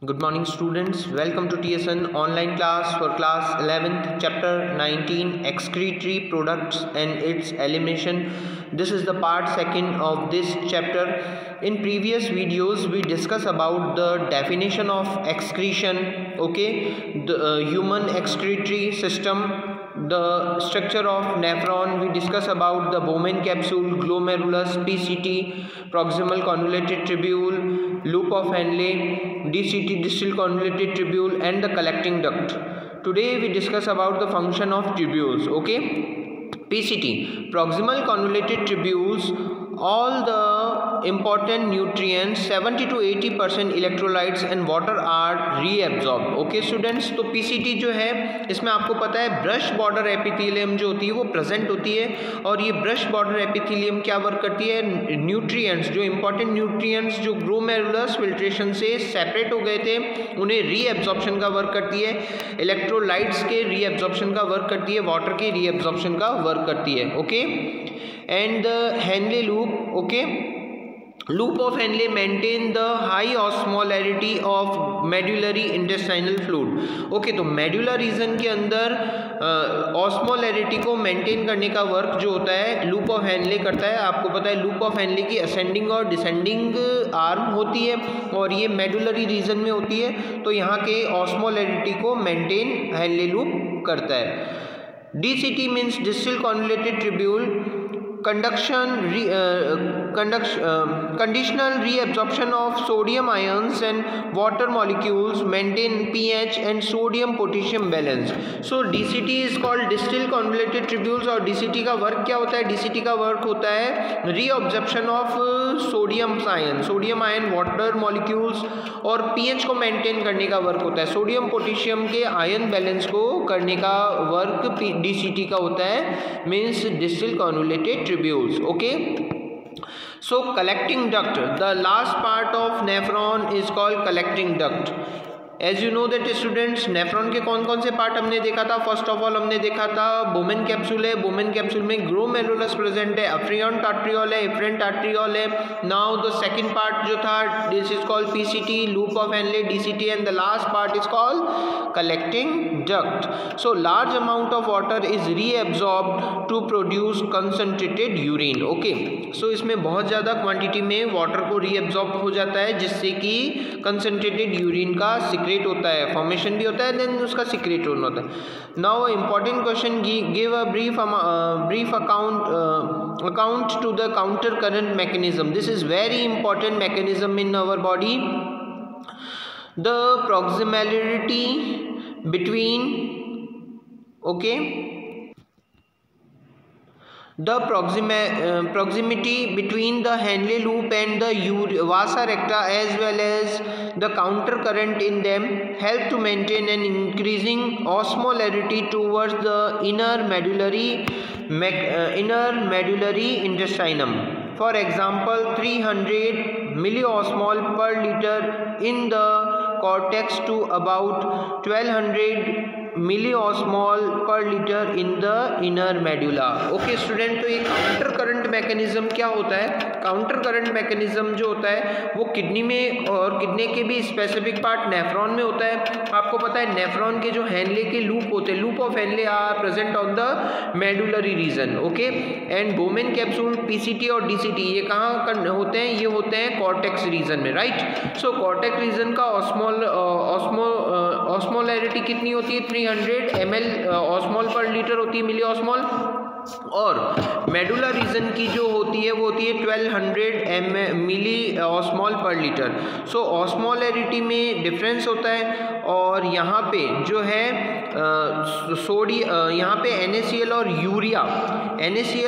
Good morning students, welcome to TSN online class for class 11th chapter 19 excretory products and its elimination. This is the part second of this chapter. In previous videos we discuss about the definition of excretion, okay, the human excretory system, the structure of nephron. We discuss about the Bowman capsule, glomerulus, PCT, proximal convoluted tubule, loop of Henle, DCT, distal convoluted tubule, and the collecting duct. Today we discuss about the function of tubules, okay. PCT, proximal convoluted tubules, all the important nutrients 70 to 80% electrolytes and water are reabsorbed, okay students. तो PCT जो है इसमें आपको पता है brush border epithelium जो होती है वो प्रेजेंट होती है, और ये ब्रश बॉर्डर एपिथेलियम क्या वर्क करती है, न्यूट्रिएंट्स जो इंपॉर्टेंट न्यूट्रिएंट्स जो ग्लोमेरुलस फिल्ट्रेशन से सेपरेट हो गए थे उन्हें रीएब्जॉर्प्शन का वर्क करती है, इलेक्ट्रोलाइट्स के रीएब्जॉर्प्शन का वर्क करती है, वाटर के रीएब्जॉर्प्शन का वर्क करती है, okay. And the Henle loop, okay, loop of Henle maintain the high osmolarity of medullary intestinal fluid, okay. तो medulla region के अंदर osmolarity को maintain करने का वर्क जो होता है loop of Henle करता है. आपको पता है loop of Henle की ascending और descending arm होती है और ये medullary region में होती है, तो यहाँ के osmolarity को maintain Henle loop करता है. DCT means distal convoluted tubule, conditional reabsorption of sodium ions and water molecules, maintain pH and sodium potassium balance. So DCT is called distal convoluted tubules. और DCT का work क्या होता है, DCT का work होता है reabsorption of sodium ion water molecules, और pH को maintain करने का वर्क होता है, सोडियम पोटेशियम के आयन बैलेंस को करने का वर्क DCT का होता है, means distal convoluted tubules, okay. So collecting duct, the last part of nephron is called collecting duct. As you know that students, nephron के कौन कौन से पार्ट हमने देखा था. फर्स्ट ऑफ ऑल हमने देखा था बोमेन कैप्सूल है, बोमेन कैप्सूल में ग्लोमेरुलस प्रेजेंट है, अफ्रियन टार्ट्रियोल है, एफ्रेंट टार्ट्रियोल है. नाउ द सेकंड पार्ट जो था this is called PCT, loop of Henle, DCT, and the last part is called collecting duct. So large amount of water is reabsorbed to produce concentrated urine, okay. So इसमें बहुत ज़्यादा quantity में water को reabsorb हो जाता है जिससे कि कंसंट्रेटेड यूरिन का सिक्रेट होता है, फॉर्मेशन भी होता है, देन उसका सिक्रेट होता है. Now important question, give a brief account to the counter current mechanism. This is very important mechanism in our body. The proximality between, okay, the proximity between the Henle loop and the vasa recta as well as the counter current in them help to maintain an increasing osmolarity towards the inner medullary intestinum. For example, 300 milliosmol per liter in the cortex to about 1200 मिलीऑस्मॉल पर litre in the inner medulla, okay student. तो ये counter current mechanism क्या होता है, counter current mechanism जो होता है वो किडनी में और किडनी के भी स्पेसिफिक पार्ट नेफ्रॉन में होता है. आपको पता है नेफ्रॉन के जो हेनले के लूप होते हैं, loop of Henle are present on the medullary region, okay. And Bowman capsule, PCT और डीसीटी ये कहाँ होते हैं, ये होते हैं कॉर्टेक्स रीजन में, राइट. सो कॉर्टेक्स रीजन का ऑस्मोलैरिटी कितनी होती है, 300 ml ऑस्मोल पर लीटर होती है, मिली ऑस्मोल. और मेडुला रीजन की जो होती है वो होती है 1200 मिली ऑस्मोल पर लीटर. सो ऑस्मोलैरिटी में डिफरेंस होता है, और यहाँ पे जो है यहाँ पे NaCl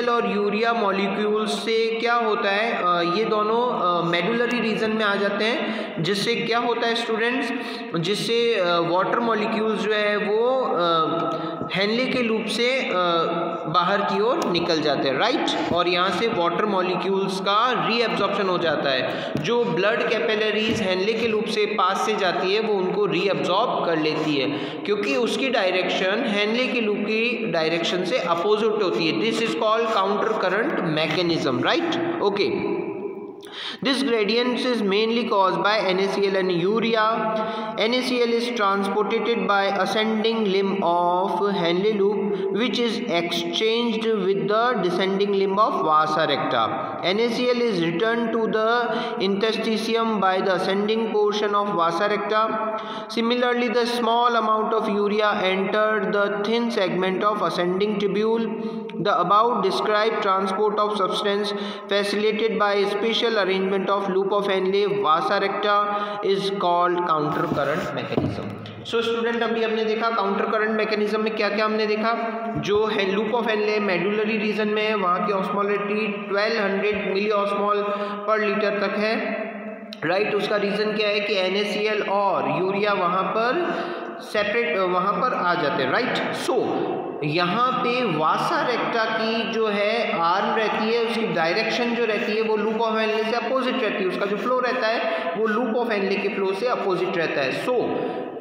और यूरिया मॉलिक्यूल्स से क्या होता है, ये दोनों मेडुलरी रीजन में आ जाते हैं, जिससे क्या होता है स्टूडेंट्स, जिससे वाटर मॉलिक्यूल्स जो है वो हेनले के लूप से बाहर की ओर निकल जाते हैं, राइट. और यहाँ से वाटर मॉलिक्यूल्स का रीएब्जॉर्प्शन हो जाता है, जो ब्लड कैपिलरीज हेनले के लूप से पास से जाती है वो उनको रीएब्जॉर्ब कर लेती है, क्योंकि उसकी डायरेक्शन हेनले के लूप की डायरेक्शन से अपोजिट होती है. This is called counter current mechanism, right, okay. This gradient is mainly caused by NaCl and urea. NaCl is transported by ascending limb of Henle loop, which is exchanged with the descending limb of vasa recta. NaCl is returned to the interstitium by the ascending portion of vasa recta. Similarly, the small amount of urea entered the thin segment of ascending tubule. The above described transport of substance facilitated by a special arrangement of loop of Henle vasa recta is called counter current mechanism. So student अभी हमने देखा counter current mechanism में क्या क्या हमने देखा। जो है loop of Henle medullary region में है, वहाँ की osmolarity 1200 milli osmole per litre तक है, राइट। उसका रीज़न क्या है कि NaCl और यूरिया वहाँ पर सेपरेट वहाँ पर आ जाते हैं, राइट। सो यहाँ पे वासा रेक्टा की जो है आर्म रहती है, उसकी डायरेक्शन जो रहती है वो लूप ऑफ हेनले से अपोजिट रहती है, उसका जो फ्लो रहता है वो लूप ऑफ हेनले के फ्लो से अपोजिट रहता है। सो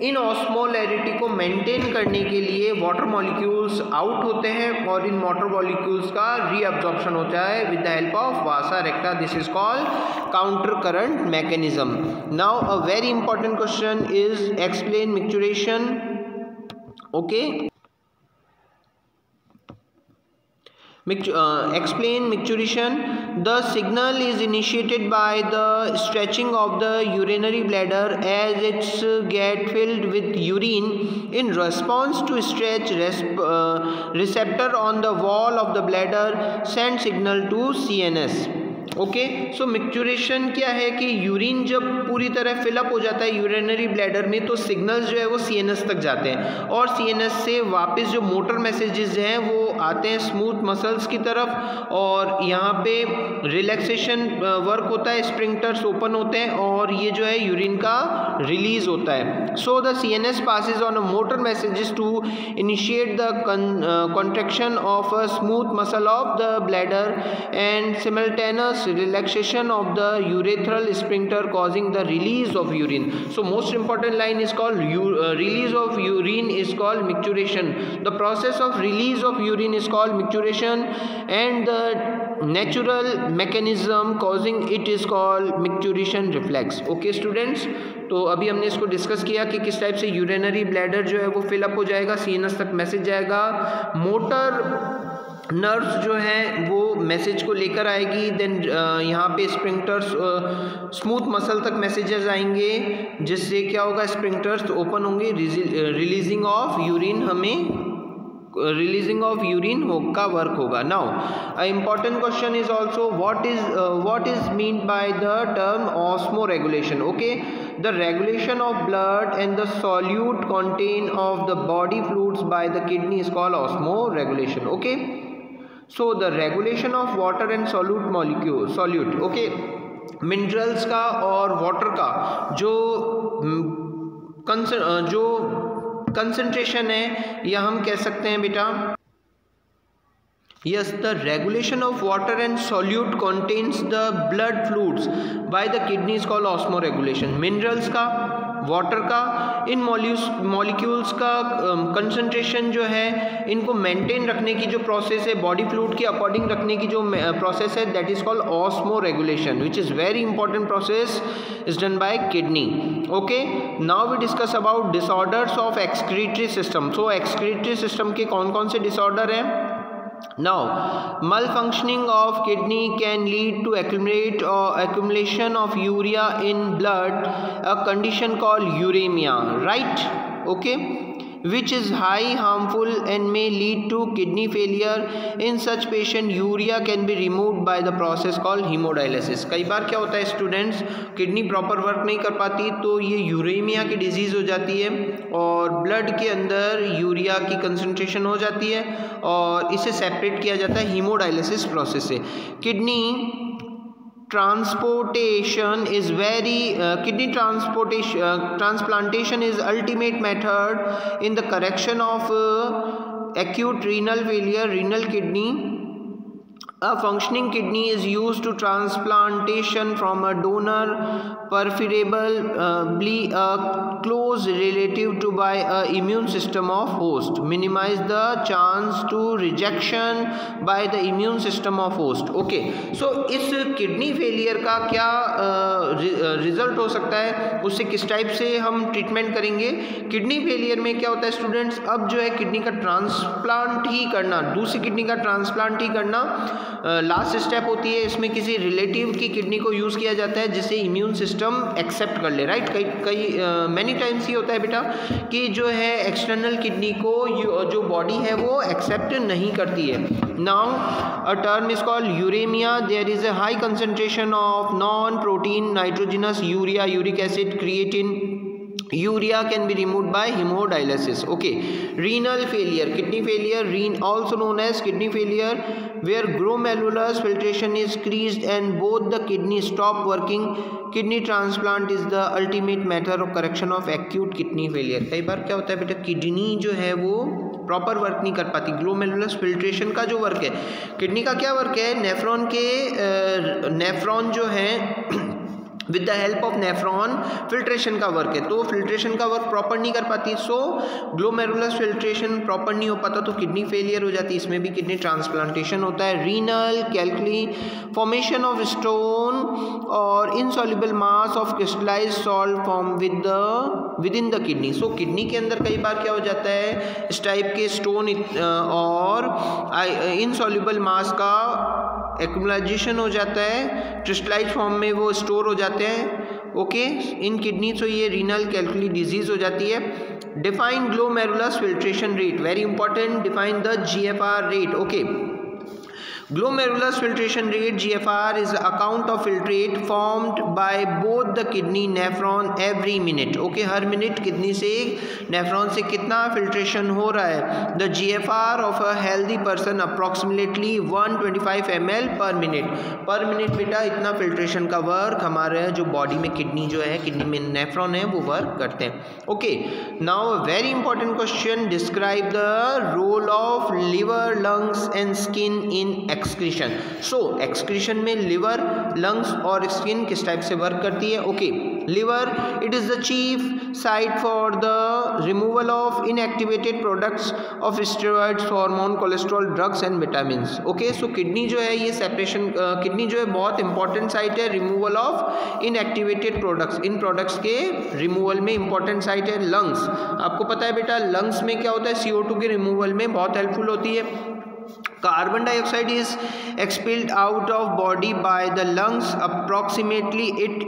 इन ऑस्मोलैरिटी को मेंटेन करने के लिए वाटर मॉलिक्यूल्स आउट होते हैं और इन वाटर मॉलिक्यूल्स का रीअब्जॉर्प्शन होता है with the help of Vasa रेक्टा। This is called counter current mechanism. Now a very important question is explain micturition. Okay, explain micturition. The signal is initiated by the stretching of the urinary bladder as it's get filled with urine. In response to stretch, receptor on the wall of the bladder send signal to CNS. Okay, so micturition क्या है कि urine जब पूरी तरह fill up हो जाता है urinary bladder में तो सिग्नल्स जो है वो सीएनएस तक जाते हैं और सीएनएस से वापस जो मोटर मैसेजेस हैं वो आते हैं स्मूथ मसल्स की तरफ और यहाँ पे रिलैक्सेशन वर्क होता है, स्प्रिंक्टर्स ओपन होते हैं और ये जो है यूरिन का रिलीज होता है। So the CNS passes on a motor messages to initiate the contraction of a smooth muscle of the bladder and simultaneous relaxation of the urethral sphincter causing the release of urine. So most important line is called release of urine is called micturition. The process of release of urine is called micturition and the natural mechanism causing it is called micturition reflex. Okay students, तो अभी हमने इसको discuss किया कि किस type से urinary bladder जो है वो फिलअप हो जाएगा, सीएनएस तक मैसेज जाएगा, मोटर नर्व्स जो हैं वो मैसेज को लेकर आएगी, देन यहाँ पे स्प्रिंक्टर्स स्मूथ मसल तक मैसेजेस आएंगे जिससे क्या होगा, स्प्रिंक्टर्स ओपन होंगे, रिलीजिंग ऑफ यूरिन हमें रिलीजिंग ऑफ यूरिन का वर्क होगा। Now a important question is also what is mean by the term osmo regulation. Okay, the regulation of blood and the solute content of the body fluids by the kidney is called osmoregulation. Okay, so the regulation of water and solute okay, minerals का और water का जो concentration है या हम कह सकते हैं बेटा, yes, the regulation of water and solute contains the blood fluids by the kidney is called osmoregulation. Minerals का, वाटर का, इन मॉलिक्यूल्स का कंसंट्रेशन जो है इनको मेंटेन रखने की जो प्रोसेस है, बॉडी फ्लूइड के अकॉर्डिंग रखने की जो प्रोसेस है, that is called osmoregulation, which is very important process is done by kidney. Okay, now we discuss about disorders of excretory system. So excretory system के कौन कौन से डिसऑर्डर हैं? Now, malfunctioning of kidney can lead to accumulation of urea in blood, a condition called uremia, right? Okay, which is high harmful and may lead to kidney failure. In such patient, urea can be removed by the process called hemodialysis. कई बार क्या होता है students, kidney proper work नहीं कर पाती तो ये uraemia की डिजीज़ हो जाती है और ब्लड के अंदर यूरिया की कंसंट्रेशन हो जाती है और इसे सेपरेट किया जाता है हीमोडायलिसिस प्रोसेस से। Kidney transplantation is transplantation is ultimate method in the correction of acute renal failure, renal kidney A functioning kidney is used to transplantation from a donor, preferably a close relative to by a immune system of host. Minimize the chance to rejection by the immune system of host. Okay, so इस kidney failure का क्या result हो सकता है, उससे किस type से हम ट्रीटमेंट करेंगे। किडनी फेलियर में क्या होता है स्टूडेंट्स, अब जो है किडनी का ट्रांसप्लांट ही करना, दूसरी किडनी का ट्रांसप्लांट ही करना लास्ट स्टेप होती है। इसमें किसी रिलेटिव की किडनी को यूज़ किया जाता है जिससे इम्यून सिस्टम एक्सेप्ट कर ले, राइट। कई मैनी टाइम्स ये होता है बेटा कि जो है एक्सटर्नल किडनी को जो बॉडी है वो एक्सेप्ट नहीं करती है। Now a term is called uraemia. There is a high concentration of non protein nitrogenous urea, uric acid, creatine. Urea can be removed by hemodialysis. Okay, renal failure, kidney failure, also known as kidney failure, where glomerular filtration is decreased and both the kidneys stop working. Kidney transplant is the ultimate method of correction of acute kidney failure. कई बार क्या होता है बेटा, kidney जो है वो proper work नहीं कर पाती। ग्लोमेरुलर फिल्ट्रेशन का जो वर्क है, किडनी का क्या वर्क है, नेफ्रॉन जो है with the help of nephron filtration का वर्क है, तो फिल्ट्रेशन का वर्क प्रॉपर नहीं कर पाती। सो ग्लोमेरुलर फिल्ट्रेशन प्रॉपर नहीं हो पाता तो किडनी फेलियर हो जाती है। इसमें भी किडनी ट्रांसप्लांटेशन होता है। रीनल कैल्कुली, फॉर्मेशन ऑफ स्टोन और insoluble mass of crystallised salt form with in the kidney. So kidney के अंदर कई बार क्या हो जाता है, इस टाइप के स्टोन और इनसॉल्युबल मास का एक्युमुलेशन हो जाता है, क्रिस्टलाइज फॉर्म में वो स्टोर हो जाते हैं। ओके, इन किडनी तो ये रीनल कैल्कुली डिजीज हो जाती है। Define glomerular filtration rate, very important, define the GFR rate. Okay, glomerular filtration rate GFR is the amount of filtrate formed by both the kidney nephron every minute. Okay, her minute kidney से nephron से कितना filtration हो रहा है। The GFR of a healthy person approximately 125 ml per minute. पर minute बेटा इतना filtration का वर्क हमारे जो बॉडी में किडनी जो है, किडनी में नेफ्रॉन है वो वर्क करते हैं। Okay, now very important question, describe the role of liver, lungs and skin in excretion. So excretion में लिवर, लंग्स और स्किन किस टाइप से वर्क करती है। Okay, liver, it is the chief site for the removal of inactivated products of steroids, hormone, cholesterol, drugs and vitamins. Okay, so kidney जो है ये separation, kidney जो है बहुत इंपॉर्टेंट साइट है removal of inactivated products, in products के removal में important site है। लंग्स, आपको पता है बेटा लंग्स में क्या होता है, CO2 के रिमूवल में बहुत हेल्पफुल होती है। Carbon dioxide is expelled out of body by the lungs. Approximately it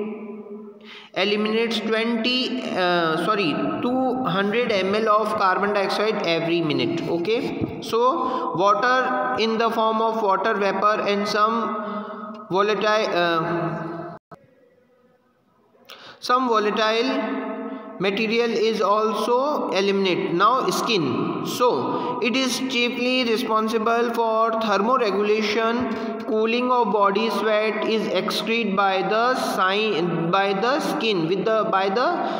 eliminates 200 ml of carbon dioxide every minute. Okay, so water in the form of water vapor and some volatile material is also eliminated. Now skin, so it is chiefly responsible for thermoregulation, cooling of body. Sweat is excreted by the skin. By the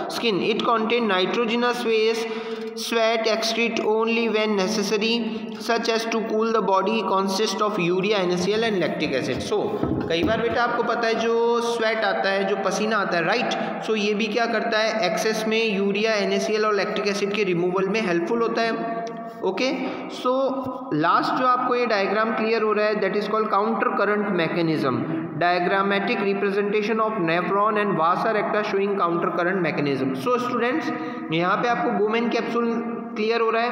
skin it contains nitrogenous waste. Sweat excreted only when necessary, such as to cool the body, consist of urea, NaCl and lactic acid. So कई बार बेटा आपको पता है जो sweat आता है, जो पसीना आता है, राइट। सो ये भी क्या करता है, एक्सेस में यूरिया, NaCl और लैक्टिक एसिड के रिमूवल में हेल्पफुल होता है। ओके, सो लास्ट जो आपको ये डायग्राम क्लियर हो रहा है, that is called counter current mechanism, diagrammatic representation of nephron and vasa recta showing counter current mechanism. So students, यहाँ पे आपको बोमेन कैप्सूल क्लियर हो रहा है,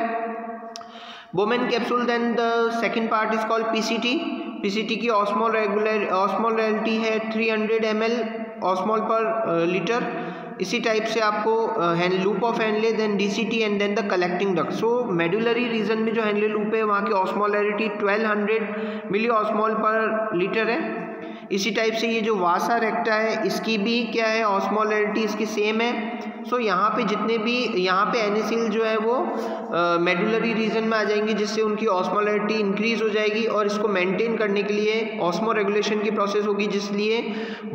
Bowman capsule. Then the second part is called PCT की osmolarity है 300 ml osmole per litre. इसी type से आपको loop of Henle, then DCT and then the collecting duct. So medullary region में जो हैंडले लूप है वहाँ की osmolarity 1200 milli osmole per litre है। इसी टाइप से ये जो वासा रेक्टा है इसकी भी क्या है, ऑस्मोलैरिटी इसकी सेम है। सो यहाँ पे जितने भी यहाँ पे NaCl जो है वो मेडुलरी रीजन में आ जाएंगे, जिससे उनकी ऑस्मोलैरिटी इंक्रीज हो जाएगी और इसको मेंटेन करने के लिए ऑस्मो रेगुलेशन की प्रोसेस होगी, जिसलिए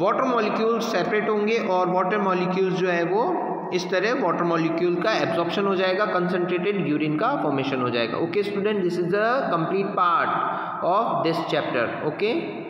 वाटर मॉलिक्यूल्स सेपरेट होंगे और वाटर मॉलिक्यूल्स जो है वो इस तरह वाटर मॉलिक्यूल का एब्जॉर्प्शन हो जाएगा, कंसंट्रेटेड यूरिन का फॉर्मेशन हो जाएगा। Okay student, this is the complete part of this chapter. Okay.